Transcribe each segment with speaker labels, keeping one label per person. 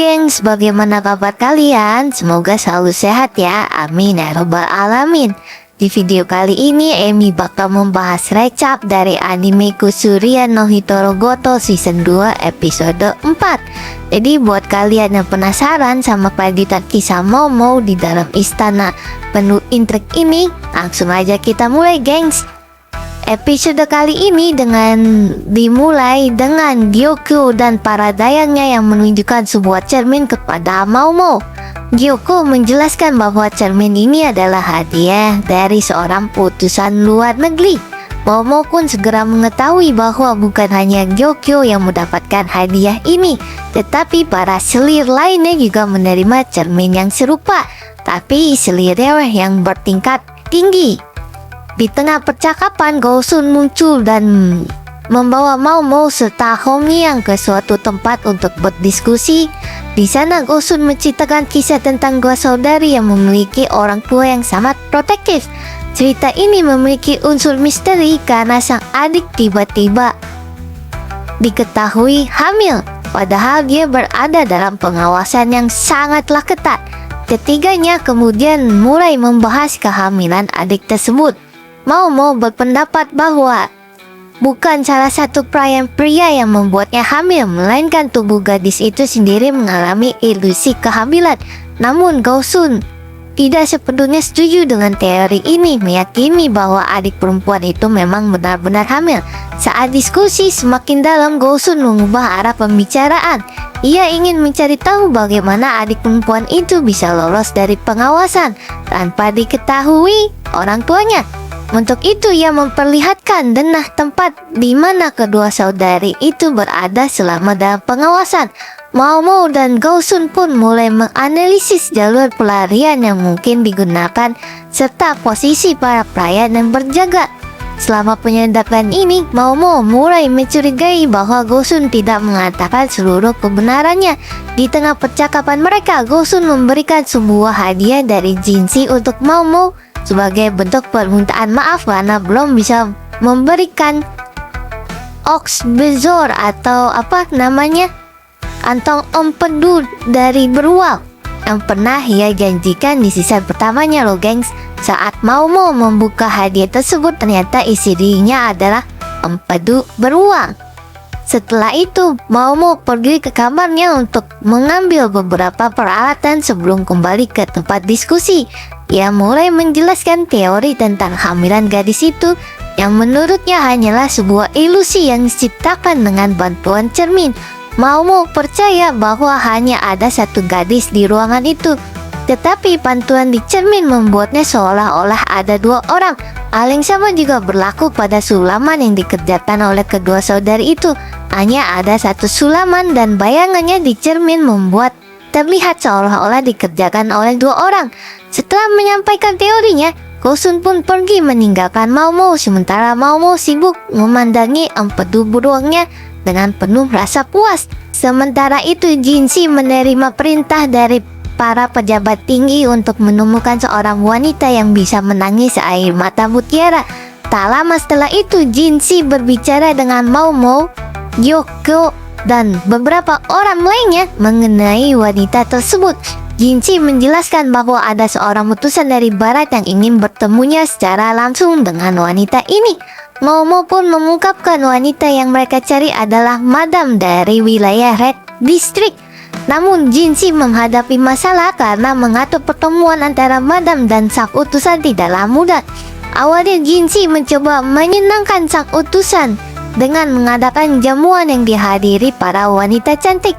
Speaker 1: gengs, bagaimana kabar kalian? Semoga selalu sehat ya, amin ya robbal alamin. Di video kali ini Emi bakal membahas recap dari anime Kusuria no Hitoro Goto season 2 episode 4. Jadi buat kalian yang penasaran sama kelanjutan kisah Momo di dalam istana penuh intrik ini, langsung aja kita mulai gengs. Episode kali ini dimulai dengan Gyoko dan para dayangnya yang menunjukkan sebuah cermin kepada Momo. Gyoko menjelaskan bahwa cermin ini adalah hadiah dari seorang utusan luar negeri. Momo pun segera mengetahui bahwa bukan hanya Gyoko yang mendapatkan hadiah ini, tetapi para selir lainnya juga menerima cermin yang serupa, tapi selirnya yang bertingkat tinggi. Di tengah percakapan, Gosun muncul dan membawa Momo serta Hongyang ke suatu tempat untuk berdiskusi. Di sana Gosun menceritakan kisah tentang dua saudari yang memiliki orang tua yang sangat protektif. Cerita ini memiliki unsur misteri karena sang adik tiba-tiba diketahui hamil, padahal dia berada dalam pengawasan yang sangatlah ketat. Ketiganya kemudian mulai membahas kehamilan adik tersebut. Momo berpendapat bahwa bukan salah satu pria yang membuatnya hamil, melainkan tubuh gadis itu sendiri mengalami ilusi kehamilan. Namun Gosun tidak sepenuhnya setuju dengan teori ini, meyakini bahwa adik perempuan itu memang benar-benar hamil. Saat diskusi semakin dalam, Gosun mengubah arah pembicaraan. Ia ingin mencari tahu bagaimana adik perempuan itu bisa lolos dari pengawasan tanpa diketahui orang tuanya. Untuk itu ia memperlihatkan denah tempat di mana kedua saudari itu berada selama dalam pengawasan. Momo dan Gosun pun mulai menganalisis jalur pelarian yang mungkin digunakan serta posisi para pelayan yang berjaga. Selama penyelidikan ini, Momo mulai mencurigai bahwa Gosun tidak mengatakan seluruh kebenarannya. Di tengah percakapan mereka, Gosun memberikan sebuah hadiah dari Jinshi untuk Momo sebagai bentuk permintaan maaf karena belum bisa memberikan ox bezor atau kantong empedu dari beruang yang pernah ia janjikan di season pertamanya loh gengs. Saat Momo membuka hadiah tersebut, ternyata isi dirinya adalah empedu beruang. Setelah itu, Momo pergi ke kamarnya untuk mengambil beberapa peralatan sebelum kembali ke tempat diskusi. Ia mulai menjelaskan teori tentang kehamilan gadis itu yang menurutnya hanyalah sebuah ilusi yang diciptakan dengan bantuan cermin. Momo percaya bahwa hanya ada satu gadis di ruangan itu, tetapi bantuan di cermin membuatnya seolah-olah ada dua orang. Hal yang sama juga berlaku pada sulaman yang dikerjakan oleh kedua saudari itu. Hanya ada satu sulaman dan bayangannya di cermin membuat terlihat seolah-olah dikerjakan oleh dua orang. Setelah menyampaikan teorinya, Gosun pun pergi meninggalkan Momo, sementara Momo sibuk memandangi empedu beruangnya dengan penuh rasa puas. Sementara itu Jinshi menerima perintah dari para pejabat tinggi untuk menemukan seorang wanita yang bisa menangis air mata mutiara. Tak lama setelah itu Jinshi berbicara dengan Momo, Gyoko, dan beberapa orang lainnya mengenai wanita tersebut. Jinshi menjelaskan bahwa ada seorang utusan dari barat yang ingin bertemunya secara langsung dengan wanita ini. Momo pun mengungkapkan wanita yang mereka cari adalah madam dari wilayah Red District. Namun Jinshi menghadapi masalah karena mengatur pertemuan antara madam dan sang utusan tidaklah mudah. Awalnya Jinshi mencoba menyenangkan sang utusan dengan mengadakan jamuan yang dihadiri para wanita cantik.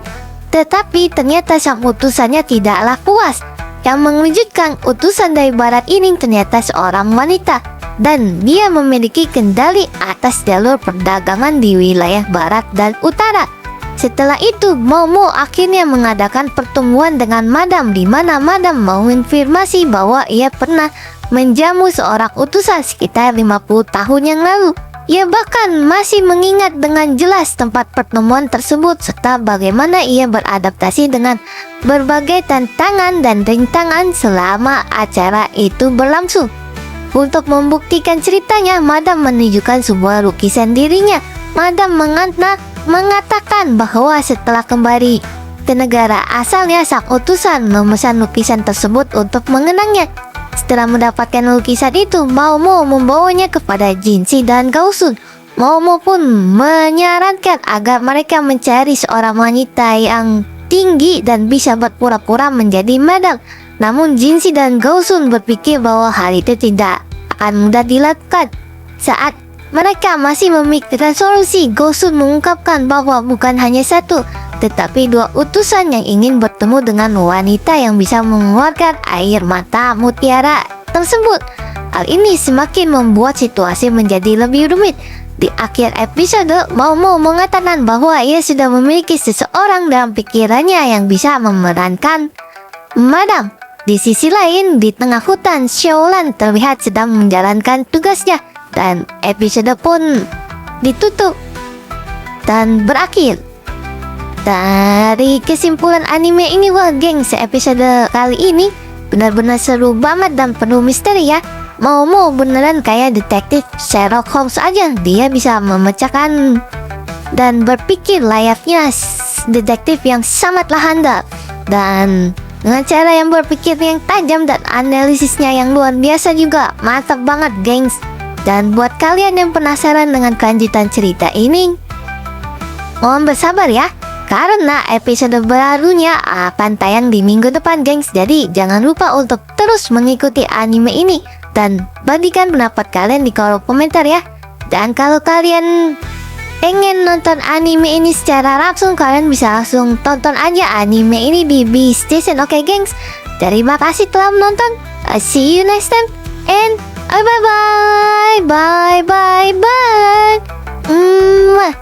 Speaker 1: Tetapi ternyata sang utusannya tidaklah puas. Yang mengejutkan, utusan dari barat ini ternyata seorang wanita, dan dia memiliki kendali atas jalur perdagangan di wilayah barat dan utara. Setelah itu, Momo akhirnya mengadakan pertemuan dengan madam, di mana madam mengonfirmasi bahwa ia pernah menjamu seorang utusan sekitar 50 tahun yang lalu. Ia bahkan masih mengingat dengan jelas tempat pertemuan tersebut serta bagaimana ia beradaptasi dengan berbagai tantangan dan rintangan selama acara itu berlangsung. Untuk membuktikan ceritanya, madam menunjukkan sebuah lukisan dirinya. Madam mengatakan bahwa setelah kembali ke negara asalnya, sang utusan memesan lukisan tersebut untuk mengenangnya. Setelah mendapatkan lukisan itu, Momo membawanya kepada Jinshi dan Gausun. Momo pun menyarankan agar mereka mencari seorang wanita yang tinggi dan bisa berpura-pura menjadi madam. Namun Jinshi dan Gausun berpikir bahwa hal itu tidak akan mudah dilakukan. Saat mereka masih memikirkan solusi, Gausun mengungkapkan bahwa bukan hanya satu, tetapi 2 utusan yang ingin bertemu dengan wanita yang bisa mengeluarkan air mata mutiara tersebut. Hal ini semakin membuat situasi menjadi lebih rumit. Di akhir episode, Momo mengatakan bahwa ia sudah memiliki seseorang dalam pikirannya yang bisa memerankan madam. Di sisi lain, di tengah hutan, Xiaolan terlihat sedang menjalankan tugasnya, dan episode pun ditutup dan berakhir. Dari kesimpulan anime ini, wah gengs, episode kali ini benar-benar seru banget dan penuh misteri ya. Momo beneran kayak detektif Sherlock Holmes aja. Dia bisa memecahkan dan berpikir layaknya detektif yang sangatlah handal, dan dengan cara yang berpikir yang tajam dan analisisnya yang luar biasa juga. Mantap banget gengs. Dan buat kalian yang penasaran dengan kelanjutan cerita ini, mohon bersabar ya, karena episode barunya akan tayang di minggu depan gengs. Jadi jangan lupa untuk terus mengikuti anime ini dan bagikan pendapat kalian di kolom komentar ya. Dan kalau kalian pengen nonton anime ini secara langsung, kalian bisa langsung tonton aja anime ini di B-Station. Oke gengs, terima kasih telah menonton. See you next time and bye bye bye bye bye.